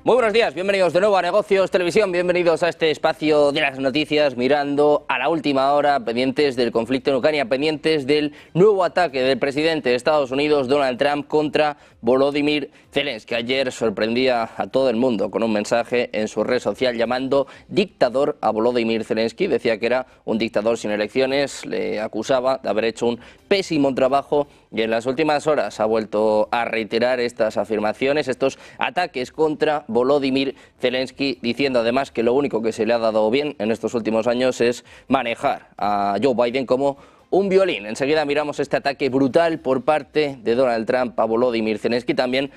Muy buenos días, bienvenidos de nuevo a Negocios Televisión, bienvenidos a este espacio de las noticias mirando a la última hora, pendientes del conflicto en Ucrania, pendientes del nuevo ataque del presidente de Estados Unidos, Donald Trump, contra Volodymyr Zelensky, que ayer sorprendía a todo el mundo con un mensaje en su red social llamando dictador a Volodymyr Zelensky. Decía que era un dictador sin elecciones, le acusaba de haber hecho un pésimo trabajo y en las últimas horas ha vuelto a reiterar estas afirmaciones, estos ataques contra Volodymyr Zelensky, diciendo además que lo único que se le ha dado bien en estos últimos años es manejar a Joe Biden como un violín. Enseguida miramos este ataque brutal por parte de Donald Trump a Volodymyr Zelensky, también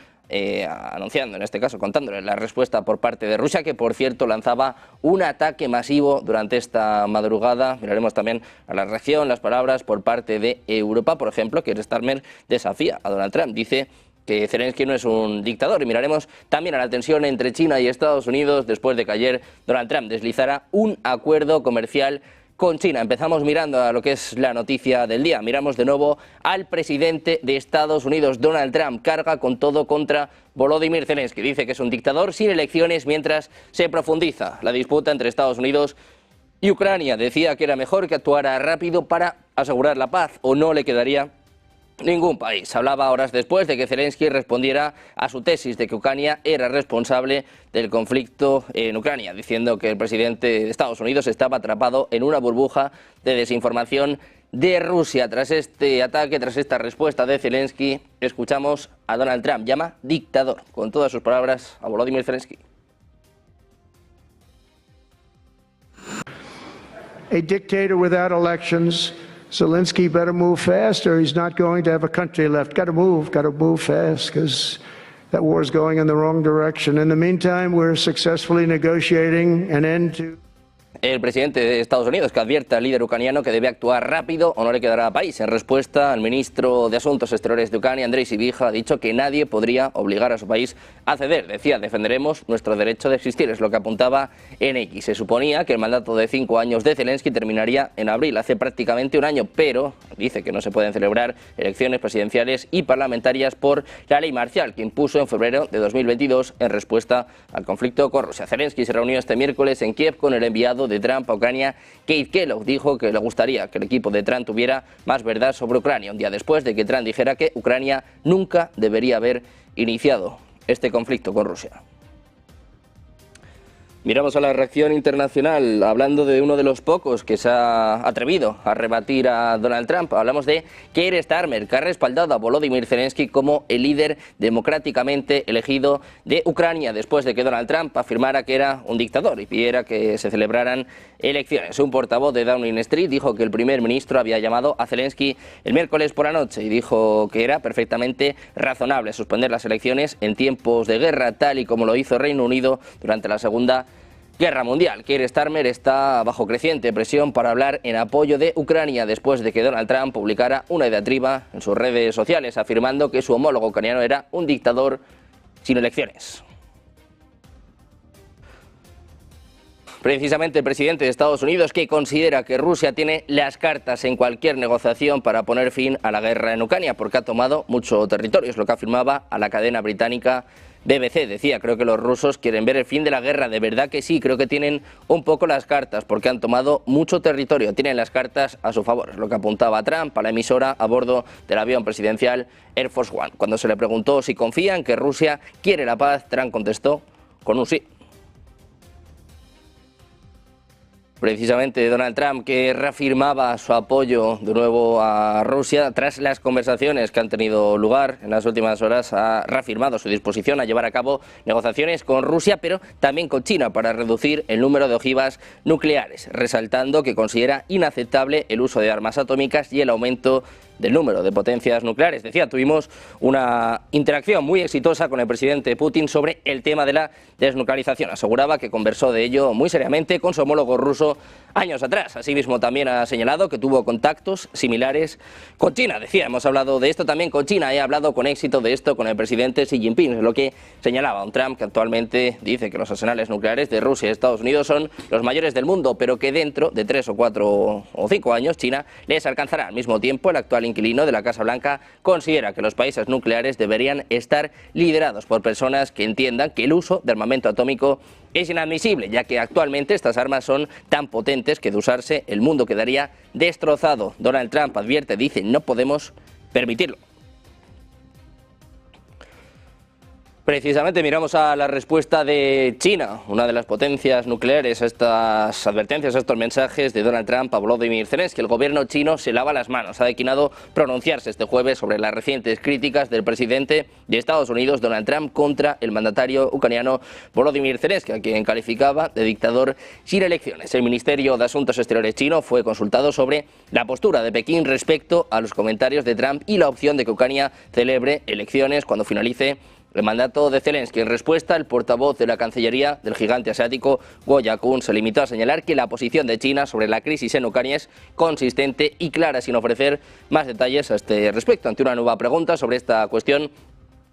anunciando, en este caso contándole la respuesta por parte de Rusia, que por cierto lanzaba un ataque masivo durante esta madrugada. Miraremos también a la reacción, las palabras por parte de Europa, por ejemplo. Keir Starmer desafía a Donald Trump, dice que Zelensky no es un dictador, y miraremos también a la tensión entre China y Estados Unidos después de que ayer Donald Trump deslizara un acuerdo comercial con China. Empezamos mirando a lo que es la noticia del día. Miramos de nuevo al presidente de Estados Unidos, Donald Trump, carga con todo contra Volodymyr Zelensky. Dice que es un dictador sin elecciones mientras se profundiza la disputa entre Estados Unidos y Ucrania. Decía que era mejor que actuara rápido para asegurar la paz o no le quedaría ningún país. Hablaba horas después de que Zelensky respondiera a su tesis de que Ucrania era responsable del conflicto en Ucrania, diciendo que el presidente de Estados Unidos estaba atrapado en una burbuja de desinformación de Rusia. Tras este ataque, tras esta respuesta de Zelensky, escuchamos a Donald Trump, llama dictador, con todas sus palabras, a Volodymyr Zelensky. A dictator without elections. Zelensky better move fast or he's not going to have a country left. Got to move fast because that war is going in the wrong direction. In the meantime, we're successfully negotiating an end to... El presidente de Estados Unidos, que advierte al líder ucraniano que debe actuar rápido o no le quedará país. En respuesta, el ministro de Asuntos Exteriores de Ucrania, Andrei Sybiha, ha dicho que nadie podría obligar a su país a ceder. Decía, defenderemos nuestro derecho de existir, es lo que apuntaba en X. Se suponía que el mandato de 5 años de Zelensky terminaría en abril, hace prácticamente un año, pero dice que no se pueden celebrar elecciones presidenciales y parlamentarias por la ley marcial que impuso en febrero de 2022 en respuesta al conflicto con Rusia. Zelensky se reunió este miércoles en Kiev con el enviado de Trump a Ucrania, Keith Kellogg. Dijo que le gustaría que el equipo de Trump tuviera más verdad sobre Ucrania, un día después de que Trump dijera que Ucrania nunca debería haber iniciado este conflicto con Rusia. Miramos a la reacción internacional, hablando de uno de los pocos que se ha atrevido a rebatir a Donald Trump. Hablamos de Keir Starmer, que ha respaldado a Volodymyr Zelensky como el líder democráticamente elegido de Ucrania, después de que Donald Trump afirmara que era un dictador y pidiera que se celebraran elecciones. Un portavoz de Downing Street dijo que el primer ministro había llamado a Zelensky el miércoles por la noche y dijo que era perfectamente razonable suspender las elecciones en tiempos de guerra, tal y como lo hizo Reino Unido durante la Segunda Guerra Mundial. Keir Starmer está bajo creciente presión para hablar en apoyo de Ucrania después de que Donald Trump publicara una diatriba en sus redes sociales afirmando que su homólogo ucraniano era un dictador sin elecciones. Precisamente el presidente de Estados Unidos, que considera que Rusia tiene las cartas en cualquier negociación para poner fin a la guerra en Ucrania, porque ha tomado mucho territorio, es lo que afirmaba a la cadena británica BBC. Decía, creo que los rusos quieren ver el fin de la guerra, de verdad que sí, creo que tienen un poco las cartas, porque han tomado mucho territorio, tienen las cartas a su favor, es lo que apuntaba Trump a la emisora a bordo del avión presidencial Air Force One. Cuando se le preguntó si confía en que Rusia quiere la paz, Trump contestó con un sí. Precisamente Donald Trump, que reafirmaba su apoyo de nuevo a Rusia tras las conversaciones que han tenido lugar en las últimas horas, ha reafirmado su disposición a llevar a cabo negociaciones con Rusia, pero también con China, para reducir el número de ojivas nucleares, resaltando que considera inaceptable el uso de armas atómicas y el aumento del número de potencias nucleares. Decía, tuvimos una interacción muy exitosa con el presidente Putin sobre el tema de la desnuclearización. Aseguraba que conversó de ello muy seriamente con su homólogo ruso años atrás. Asimismo, también ha señalado que tuvo contactos similares con China. Decía, hemos hablado de esto también con China, he hablado con éxito de esto con el presidente Xi Jinping, es lo que señalaba un Trump que actualmente dice que los arsenales nucleares de Rusia y Estados Unidos son los mayores del mundo, pero que dentro de 3 o 4 o 5 años China les alcanzará. Al mismo tiempo, el actual inquilino de la Casa Blanca, considera que los países nucleares deberían estar liderados por personas que entiendan que el uso de armamento atómico es inadmisible, ya que actualmente estas armas son tan potentes que de usarse el mundo quedaría destrozado. Donald Trump advierte, dice, no podemos permitirlo. Precisamente miramos a la respuesta de China, una de las potencias nucleares, a estas advertencias, a estos mensajes de Donald Trump a Volodymyr Zelensky. El gobierno chino se lava las manos. Ha declinado pronunciarse este jueves sobre las recientes críticas del presidente de Estados Unidos, Donald Trump, contra el mandatario ucraniano Volodymyr Zelensky, a quien calificaba de dictador sin elecciones. El Ministerio de Asuntos Exteriores chino fue consultado sobre la postura de Pekín respecto a los comentarios de Trump y la opción de que Ucrania celebre elecciones cuando finalice el mandato de Zelensky. En respuesta, el portavoz de la Cancillería del gigante asiático, Guo Yakun, se limitó a señalar que la posición de China sobre la crisis en Ucrania es consistente y clara, sin ofrecer más detalles a este respecto. Ante una nueva pregunta sobre esta cuestión,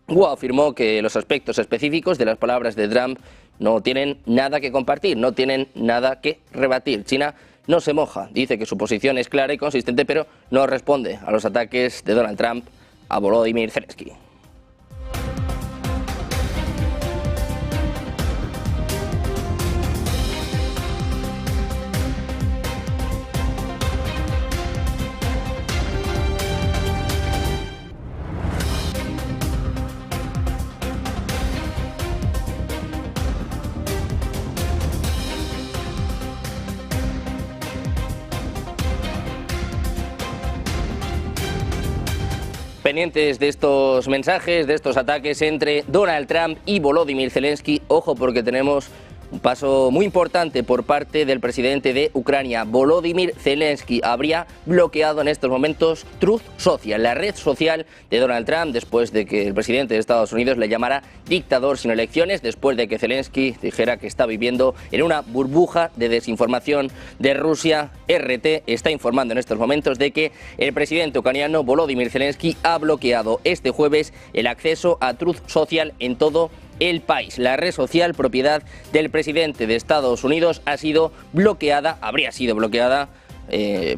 Guo afirmó que los aspectos específicos de las palabras de Trump no tienen nada que compartir, no tienen nada que rebatir. China no se moja, dice que su posición es clara y consistente, pero no responde a los ataques de Donald Trump a Volodymyr Zelensky. Pendientes de estos mensajes, de estos ataques entre Donald Trump y Volodymyr Zelensky. Ojo, porque tenemos un paso muy importante por parte del presidente de Ucrania. Volodymyr Zelensky habría bloqueado en estos momentos Truth Social, la red social de Donald Trump, después de que el presidente de Estados Unidos le llamara dictador sin elecciones, después de que Zelensky dijera que está viviendo en una burbuja de desinformación de Rusia. RT está informando en estos momentos de que el presidente ucraniano Volodymyr Zelensky ha bloqueado este jueves el acceso a Truth Social en todo el país. La red social propiedad del presidente de Estados Unidos ha sido bloqueada, habría sido bloqueada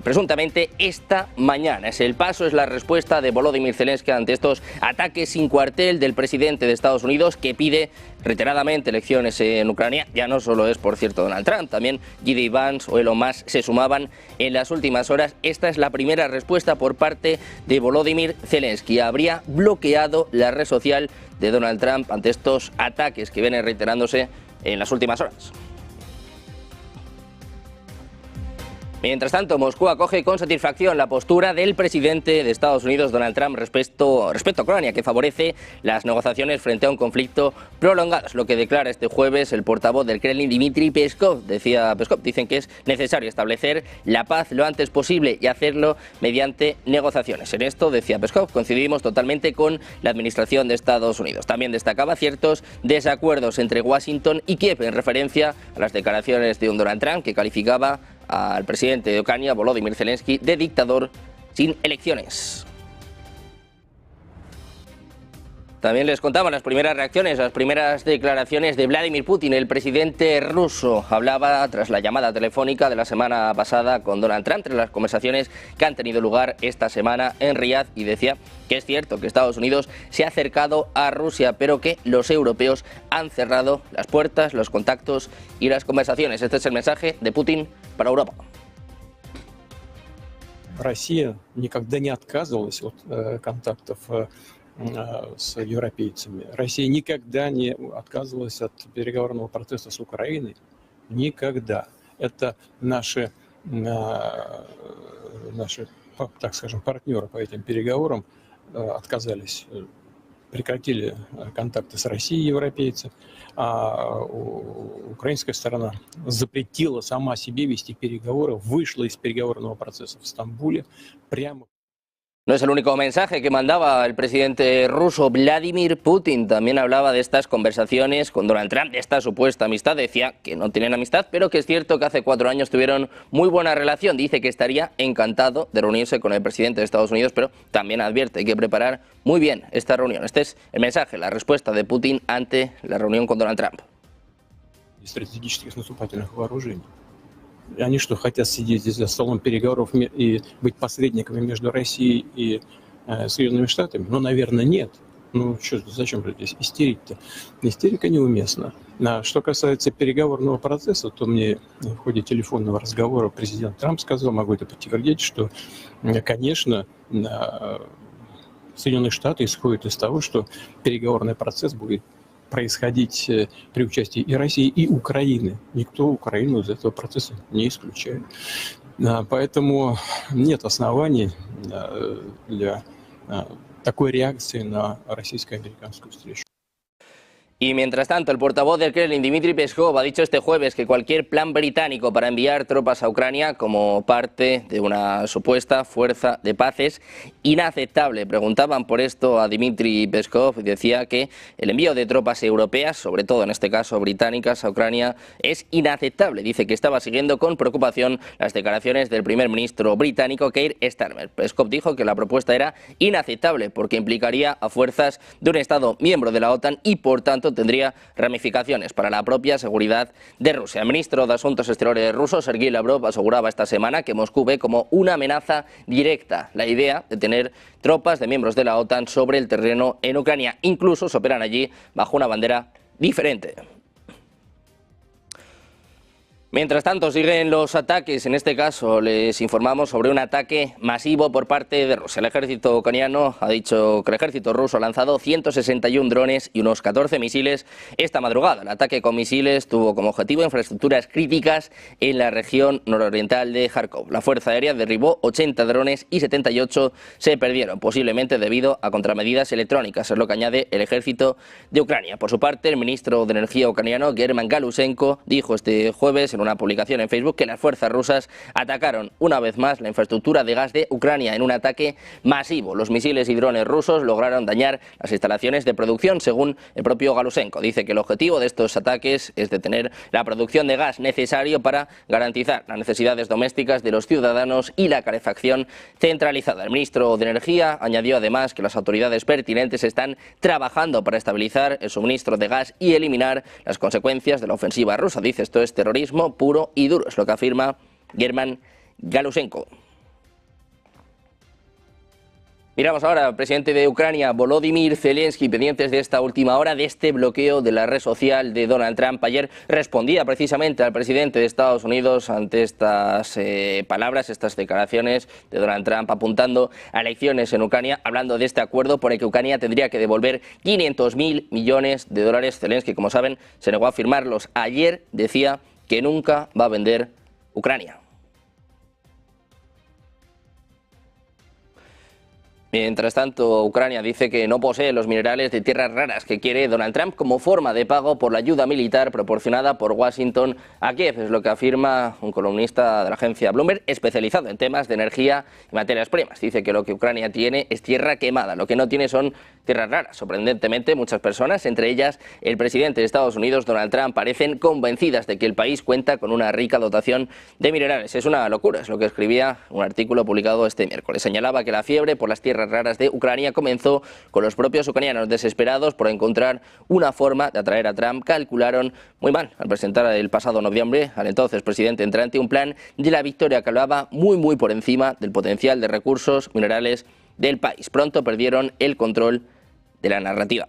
presuntamente esta mañana. Es el paso, es la respuesta de Volodymyr Zelensky ante estos ataques sin cuartel del presidente de Estados Unidos, que pide reiteradamente elecciones en Ucrania. Ya no solo es, por cierto, Donald Trump, también J.D. Vance o Elon Musk se sumaban en las últimas horas. Esta es la primera respuesta por parte de Volodymyr Zelensky. Habría bloqueado la red social de Donald Trump ante estos ataques que vienen reiterándose en las últimas horas. Mientras tanto, Moscú acoge con satisfacción la postura del presidente de Estados Unidos, Donald Trump, respecto a Ucrania, que favorece las negociaciones frente a un conflicto prolongado. Es lo que declara este jueves el portavoz del Kremlin, Dmitry Peskov. Dicen que es necesario establecer la paz lo antes posible y hacerlo mediante negociaciones. En esto, decía Peskov, coincidimos totalmente con la administración de Estados Unidos. También destacaba ciertos desacuerdos entre Washington y Kiev en referencia a las declaraciones de un Donald Trump que calificaba al presidente de Ucrania, Volodymyr Zelensky, de dictador sin elecciones. También les contamos las primeras reacciones, las primeras declaraciones de Vladimir Putin. El presidente ruso hablaba tras la llamada telefónica de la semana pasada con Donald Trump, tras las conversaciones que han tenido lugar esta semana en Riad, y decía que es cierto que Estados Unidos se ha acercado a Rusia, pero que los europeos han cerrado las puertas, los contactos y las conversaciones. Este es el mensaje de Putin para Europa. Россия никогда не отказывалась от контактов с европейцами. Россия никогда не отказывалась от переговорного процесса с Украиной. Никогда. Это наши, так скажем, партнеры по этим переговорам отказались, прекратили контакты с Россией, европейцы, а украинская сторона запретила сама себе вести переговоры, вышла из переговорного процесса в Стамбуле прямо. No es el único mensaje que mandaba el presidente ruso Vladimir Putin. También hablaba de estas conversaciones con Donald Trump, de esta supuesta amistad. Decía que no tienen amistad, pero que es cierto que hace 4 años tuvieron muy buena relación. Dice que estaría encantado de reunirse con el presidente de Estados Unidos, pero también advierte que hay que preparar muy bien esta reunión. Este es el mensaje, la respuesta de Putin ante la reunión con Donald Trump. Стратегических наступательных вооружений. Они что, хотят сидеть здесь за столом переговоров и быть посредниками между Россией и Соединенными Штатами? Ну, наверное, нет. Ну, что, зачем же здесь истерить-то? Истерика неуместна. А что касается переговорного процесса, то мне в ходе телефонного разговора президент Трамп сказал, могу это подтвердить, что, конечно, Соединенные Штаты исходят из того, что переговорный процесс будет происходить при участии и России, и Украины. Никто Украину из этого процесса не исключает. Поэтому нет оснований для такой реакции на российско-американскую встречу. Y mientras tanto, el portavoz del Kremlin, Dmitry Peskov, ha dicho este jueves que cualquier plan británico para enviar tropas a Ucrania como parte de una supuesta fuerza de paz es inaceptable. Preguntaban por esto a Dmitry Peskov y decía que el envío de tropas europeas, sobre todo en este caso británicas, a Ucrania es inaceptable. Dice que estaba siguiendo con preocupación las declaraciones del primer ministro británico Keir Starmer. Peskov dijo que la propuesta era inaceptable porque implicaría a fuerzas de un Estado miembro de la OTAN y, por tanto, tendría ramificaciones para la propia seguridad de Rusia. El ministro de Asuntos Exteriores ruso, Sergei Lavrov, aseguraba esta semana que Moscú ve como una amenaza directa la idea de tener tropas de miembros de la OTAN sobre el terreno en Ucrania. Incluso se operan allí bajo una bandera diferente. Mientras tanto, siguen los ataques. En este caso, les informamos sobre un ataque masivo por parte de Rusia. El ejército ucraniano ha dicho que el ejército ruso ha lanzado 161 drones y unos 14 misiles esta madrugada. El ataque con misiles tuvo como objetivo infraestructuras críticas en la región nororiental de Kharkov. La Fuerza Aérea derribó 80 drones y 78 se perdieron, posiblemente debido a contramedidas electrónicas, es lo que añade el ejército de Ucrania. Por su parte, el ministro de Energía ucraniano, German Galusenko, dijo este jueves en una publicación en Facebook que las fuerzas rusas atacaron una vez más la infraestructura de gas de Ucrania en un ataque masivo. Los misiles y drones rusos lograron dañar las instalaciones de producción, según el propio Galusenko. Dice que el objetivo de estos ataques es detener la producción de gas necesario para garantizar las necesidades domésticas de los ciudadanos y la calefacción centralizada. El ministro de Energía añadió además que las autoridades pertinentes están trabajando para estabilizar el suministro de gas y eliminar las consecuencias de la ofensiva rusa. Dice, esto es terrorismo puro y duro, es lo que afirma German Galusenko. Miramos ahora al presidente de Ucrania, Volodymyr Zelensky, pendientes de esta última hora, de este bloqueo de la red social de Donald Trump. Ayer respondía precisamente al presidente de Estados Unidos ante estas palabras, estas declaraciones de Donald Trump apuntando a elecciones en Ucrania, hablando de este acuerdo por el que Ucrania tendría que devolver 500.000 millones de dólares. Zelensky, como saben, se negó a firmarlos. Ayer decía que nunca va a vender Ucrania. Mientras tanto, Ucrania dice que no posee los minerales de tierras raras que quiere Donald Trump como forma de pago por la ayuda militar proporcionada por Washington a Kiev. Es lo que afirma un columnista de la agencia Bloomberg especializado en temas de energía y materias primas. Dice que lo que Ucrania tiene es tierra quemada, lo que no tiene son tierras raras. Sorprendentemente, muchas personas, entre ellas el presidente de Estados Unidos, Donald Trump, parecen convencidas de que el país cuenta con una rica dotación de minerales. Es una locura, es lo que escribía un artículo publicado este miércoles. Señalaba que la fiebre por las tierras raras de Ucrania comenzó con los propios ucranianos desesperados por encontrar una forma de atraer a Trump. Calcularon muy mal al presentar el pasado noviembre al entonces presidente entrante un plan de la victoria que hablaba muy por encima del potencial de recursos minerales del país. Pronto perdieron el control de la narrativa.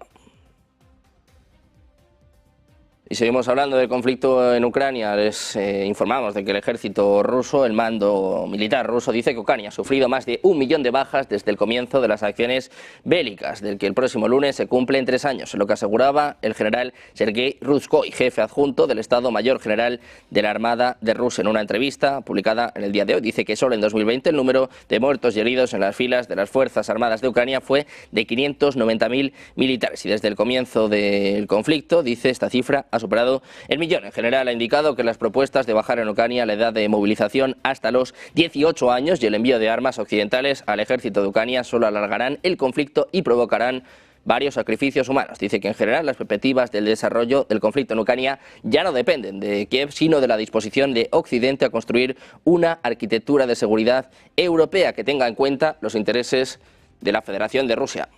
Y seguimos hablando del conflicto en Ucrania. Les informamos de que el ejército ruso, el mando militar ruso, dice que Ucrania ha sufrido más de 1 millón de bajas desde el comienzo de las acciones bélicas, del que el próximo lunes se cumplen 3 años, lo que aseguraba el general Sergei Ruzkoy, jefe adjunto del Estado Mayor General de la Armada de Rusia. En una entrevista publicada en el día de hoy, dice que solo en 2020 el número de muertos y heridos en las filas de las Fuerzas Armadas de Ucrania fue de 590.000 militares. Y desde el comienzo del conflicto, dice, esta cifra ha superado el millón. En general ha indicado que las propuestas de bajar en Ucrania la edad de movilización hasta los 18 años y el envío de armas occidentales al ejército de Ucrania solo alargarán el conflicto y provocarán varios sacrificios humanos. Dice que en general las perspectivas del desarrollo del conflicto en Ucrania ya no dependen de Kiev, sino de la disposición de Occidente a construir una arquitectura de seguridad europea que tenga en cuenta los intereses de la Federación de Rusia.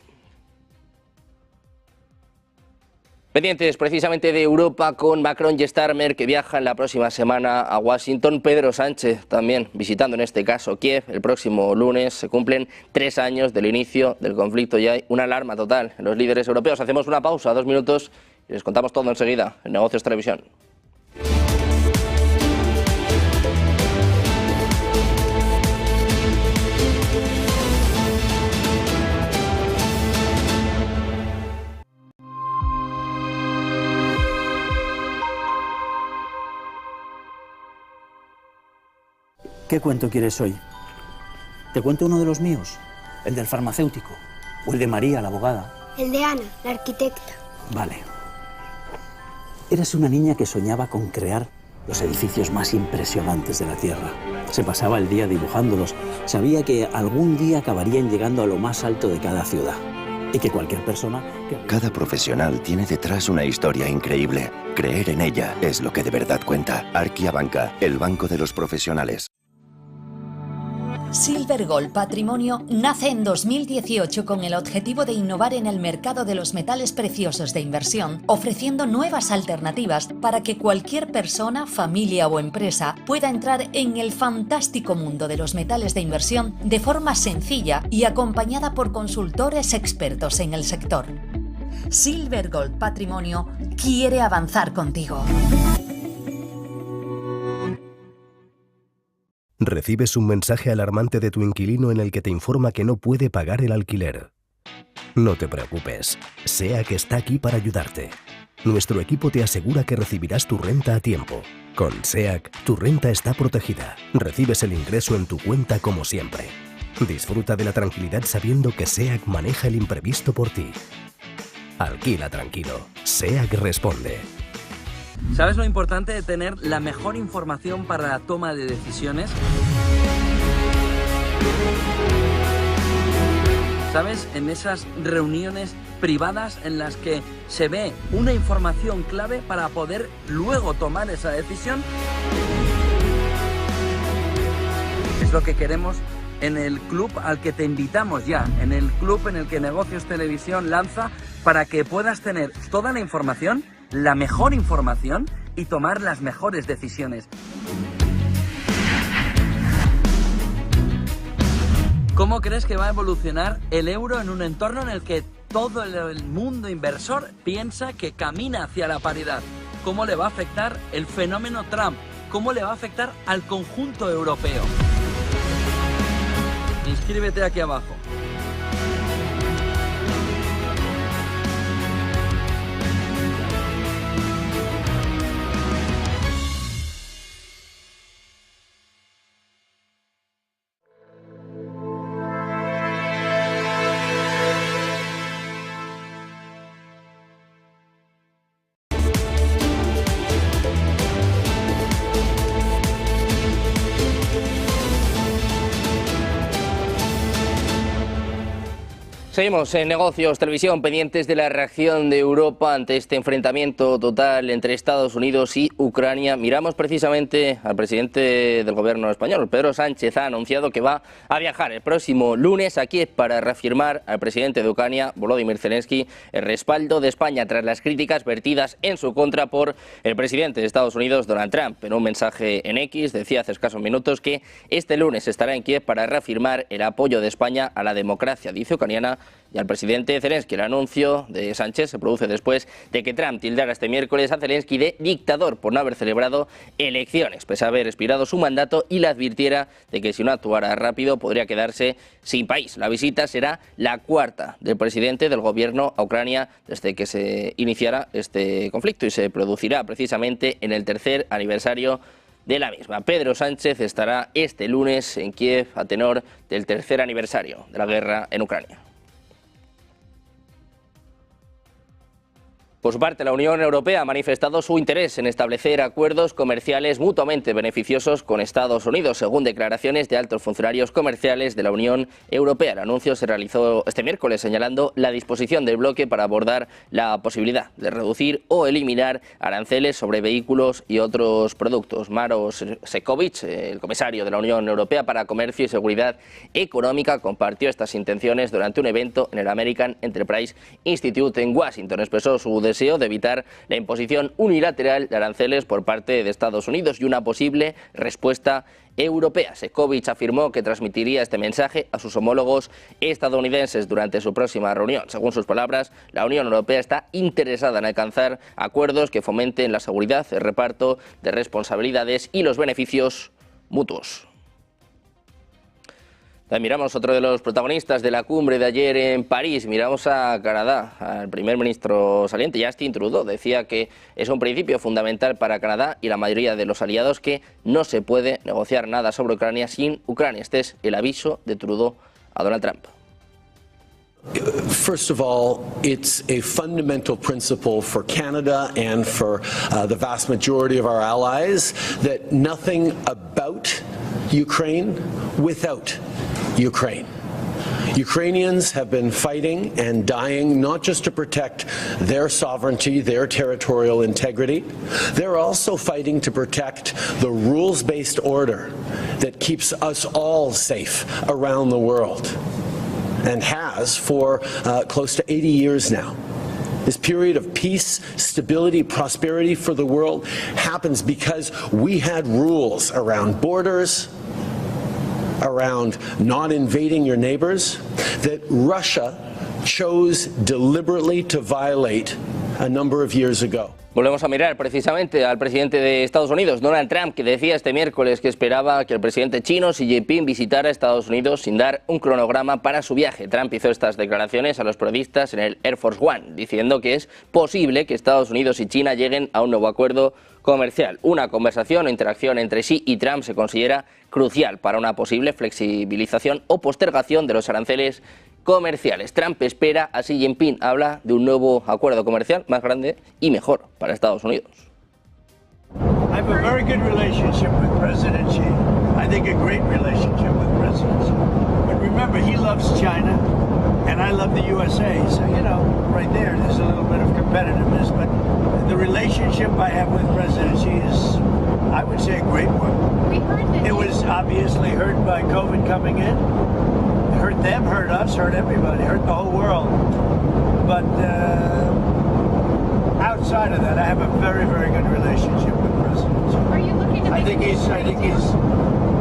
Pendientes precisamente de Europa con Macron y Starmer, que viajan la próxima semana a Washington. Pedro Sánchez también visitando en este caso Kiev. El próximo lunes se cumplen 3 años del inicio del conflicto y hay una alarma total en los líderes europeos. Hacemos una pausa, 2 minutos, y les contamos todo enseguida en Negocios Televisión. ¿Qué cuento quieres hoy? ¿Te cuento uno de los míos? ¿El del farmacéutico? ¿O el de María, la abogada? El de Ana, la arquitecta. Vale. Eras una niña que soñaba con crear los edificios más impresionantes de la Tierra. Se pasaba el día dibujándolos. Sabía que algún día acabarían llegando a lo más alto de cada ciudad. Y que cualquier persona... Cada profesional tiene detrás una historia increíble. Creer en ella es lo que de verdad cuenta. Arquia Banca, el banco de los profesionales. Silver Gold Patrimonio nace en 2018 con el objetivo de innovar en el mercado de los metales preciosos de inversión, ofreciendo nuevas alternativas para que cualquier persona, familia o empresa pueda entrar en el fantástico mundo de los metales de inversión de forma sencilla y acompañada por consultores expertos en el sector. Silver Gold Patrimonio quiere avanzar contigo. Recibes un mensaje alarmante de tu inquilino en el que te informa que no puede pagar el alquiler. No te preocupes, SEAC está aquí para ayudarte. Nuestro equipo te asegura que recibirás tu renta a tiempo. Con SEAC, tu renta está protegida. Recibes el ingreso en tu cuenta como siempre. Disfruta de la tranquilidad sabiendo que SEAC maneja el imprevisto por ti. Alquila tranquilo. SEAC responde. ¿Sabes lo importante de tener la mejor información para la toma de decisiones? ¿Sabes? En esas reuniones privadas en las que se ve una información clave para poder luego tomar esa decisión. Es lo que queremos en el club al que te invitamos ya, en el club en el que Negocios Televisión lanza para que puedas tener toda la información, la mejor información y tomar las mejores decisiones. ¿Cómo crees que va a evolucionar el euro en un entorno en el que todo el mundo inversor piensa que camina hacia la paridad? ¿Cómo le va a afectar el fenómeno Trump? ¿Cómo le va a afectar al conjunto europeo? Inscríbete aquí abajo. Seguimos en Negocios Televisión, pendientes de la reacción de Europa ante este enfrentamiento total entre Estados Unidos y Ucrania. Miramos precisamente al presidente del gobierno español, Pedro Sánchez, ha anunciado que va a viajar el próximo lunes a Kiev para reafirmar al presidente de Ucrania, Volodymyr Zelensky, el respaldo de España tras las críticas vertidas en su contra por el presidente de Estados Unidos, Donald Trump. En un mensaje en X decía hace escasos minutos que este lunes estará en Kiev para reafirmar el apoyo de España a la democracia, dice, ucraniana, y al presidente Zelensky. El anuncio de Sánchez se produce después de que Trump tildara este miércoles a Zelensky de dictador por no haber celebrado elecciones, pese a haber expirado su mandato, y le advirtiera de que si no actuara rápido podría quedarse sin país. La visita será la cuarta del presidente del gobierno a Ucrania desde que se iniciara este conflicto y se producirá precisamente en el tercer aniversario de la misma. Pedro Sánchez estará este lunes en Kiev a tenor del tercer aniversario de la guerra en Ucrania. Por su parte, la Unión Europea ha manifestado su interés en establecer acuerdos comerciales mutuamente beneficiosos con Estados Unidos, según declaraciones de altos funcionarios comerciales de la Unión Europea. El anuncio se realizó este miércoles, señalando la disposición del bloque para abordar la posibilidad de reducir o eliminar aranceles sobre vehículos y otros productos. Maroš Šefčovič, el comisario de la Unión Europea para Comercio y Seguridad Económica, compartió estas intenciones durante un evento en el American Enterprise Institute en Washington. Expresó su deseo de evitar la imposición unilateral de aranceles por parte de Estados Unidos y una posible respuesta europea. Šefčovič afirmó que transmitiría este mensaje a sus homólogos estadounidenses durante su próxima reunión. Según sus palabras, la Unión Europea está interesada en alcanzar acuerdos que fomenten la seguridad, el reparto de responsabilidades y los beneficios mutuos. También miramos otro de los protagonistas de la cumbre de ayer en París. Miramos a Canadá. Al primer ministro saliente, Justin Trudeau, decía que es un principio fundamental para Canadá y la mayoría de los aliados que no se puede negociar nada sobre Ucrania sin Ucrania. Este es el aviso de Trudeau a Donald Trump. First of all, it's a fundamental principle for Canada and for the vast majority of our allies that nothing about Ukraine without Ukraine. Ukrainians have been fighting and dying not just to protect their sovereignty, their territorial integrity, they're also fighting to protect the rules-based order that keeps us all safe around the world, and has for close to 80 years now. This period of peace, stability, prosperity for the world happens because we had rules around borders, around not invading your neighbors, that Russia chose deliberately to violate a number of years ago. Volvemos a mirar precisamente al presidente de Estados Unidos, Donald Trump, que decía este miércoles que esperaba que el presidente chino Xi Jinping visitara Estados Unidos sin dar un cronograma para su viaje. Trump hizo estas declaraciones a los periodistas en el Air Force One, diciendo que es posible que Estados Unidos y China lleguen a un nuevo acuerdo comercial. Una conversación o interacción entre Xi y Trump se considera crucial para una posible flexibilización o postergación de los aranceles comerciales. Trump espera a Xi Jinping, habla de un nuevo acuerdo comercial más grande y mejor para Estados Unidos. I have a very good relationship with President Xi. I think a great relationship with President Xi. But remember, he loves China and I love the USA. So, you know, right there's a little bit of competitiveness. But the relationship I have with President Xi is, I would say, a great one. It was obviously hurt by COVID coming in. Hurt them, hurt us, hurt everybody, hurt the whole world. But outside of that, I have a very, very good relationship with President Xi. Are you looking to make a new trade deal?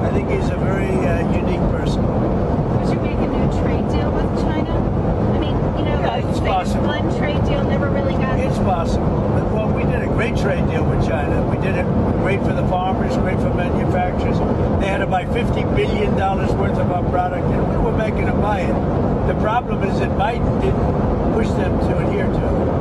I think he's a very unique person. Would you make a new trade deal with China? I mean, you know, Yeah, it's possible. one trade deal never really got. It's possible. Well, we did a great trade deal with China. We did it great for the farmers, great for manufacturers. They had to buy $50 billion worth of our product, and we were making them buy it. The problem is that Biden didn't push them to adhere to it.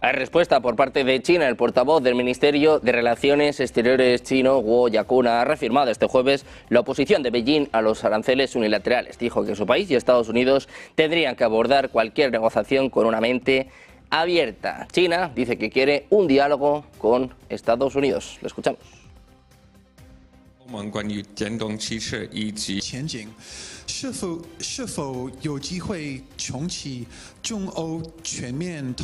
Hay respuesta por parte de China. El portavoz del Ministerio de Relaciones Exteriores chino, Guo Jiakun, ha reafirmado este jueves la oposición de Beijing a los aranceles unilaterales. Dijo que su país y Estados Unidos tendrían que abordar cualquier negociación con una mente abierta. China dice que quiere un diálogo con Estados Unidos. Lo escuchamos. 关于电动汽车以及前景，是否有机会重启中欧全面？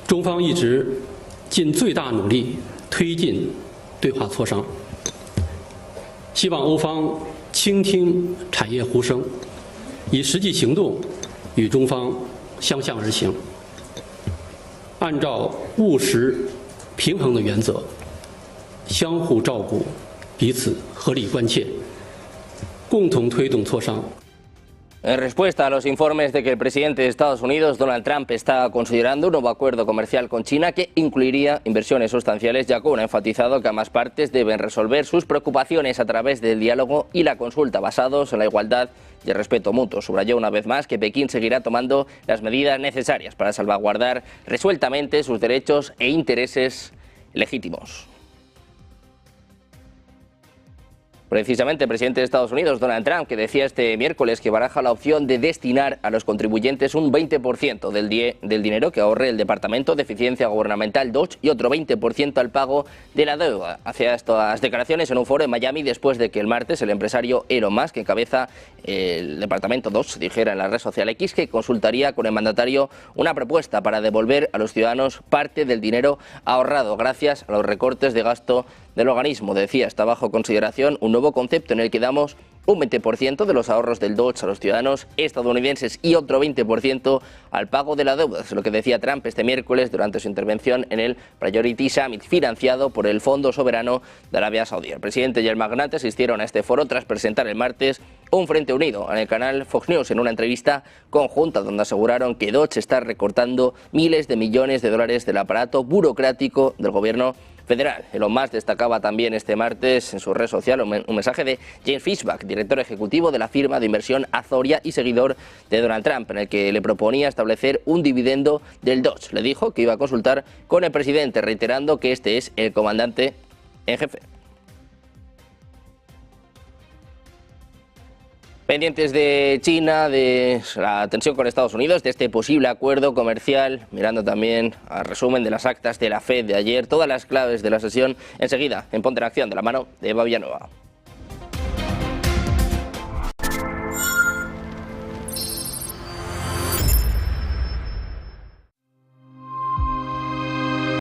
中方一直尽最大努力推进对话磋商，希望欧方倾听产业呼声，以实际行动与中方相向而行，按照务实平衡的原则，相互照顾。 彼此合理关切，共同推动磋商。 En respuesta a los informes de que el presidente de Estados Unidos, Donald Trump, está considerando un nuevo acuerdo comercial con China que incluiría inversiones sustanciales, Jiakun ha enfatizado que ambas partes deben resolver sus preocupaciones a través del diálogo y la consulta basados en la igualdad y el respeto mutuo. Subrayó una vez más que Pekín seguirá tomando las medidas necesarias para salvaguardar resueltamente sus derechos e intereses legítimos. Precisamente el presidente de Estados Unidos, Donald Trump, que decía este miércoles que baraja la opción de destinar a los contribuyentes un 20% del dinero que ahorre el Departamento de Eficiencia Gubernamental DOGE y otro 20% al pago de la deuda. Hacía estas declaraciones en un foro en Miami después de que el martes el empresario Elon Musk, que encabeza el Departamento DOGE, dijera en la red social X que consultaría con el mandatario una propuesta para devolver a los ciudadanos parte del dinero ahorrado gracias a los recortes de gasto del organismo. Decía, está bajo consideración un nuevo concepto en el que damos un 20% de los ahorros del Doge a los ciudadanos estadounidenses y otro 20% al pago de la deuda. Es lo que decía Trump este miércoles durante su intervención en el Priority Summit, financiado por el Fondo Soberano de Arabia Saudí. El presidente y el magnate asistieron a este foro tras presentar el martes un frente unido en el canal Fox News en una entrevista conjunta donde aseguraron que Doge está recortando miles de millones de dólares del aparato burocrático del gobierno federal. Elon Musk destacaba también este martes en su red social un mensaje de James Fishback, director ejecutivo de la firma de inversión Azoria y seguidor de Donald Trump, en el que le proponía establecer un dividendo del Doge. Le dijo que iba a consultar con el presidente, reiterando que este es el comandante en jefe. Pendientes de China, de la tensión con Estados Unidos, de este posible acuerdo comercial, mirando también al resumen de las actas de la FED de ayer, todas las claves de la sesión enseguida en Ponte en Acción, de la mano de Eva Villanueva.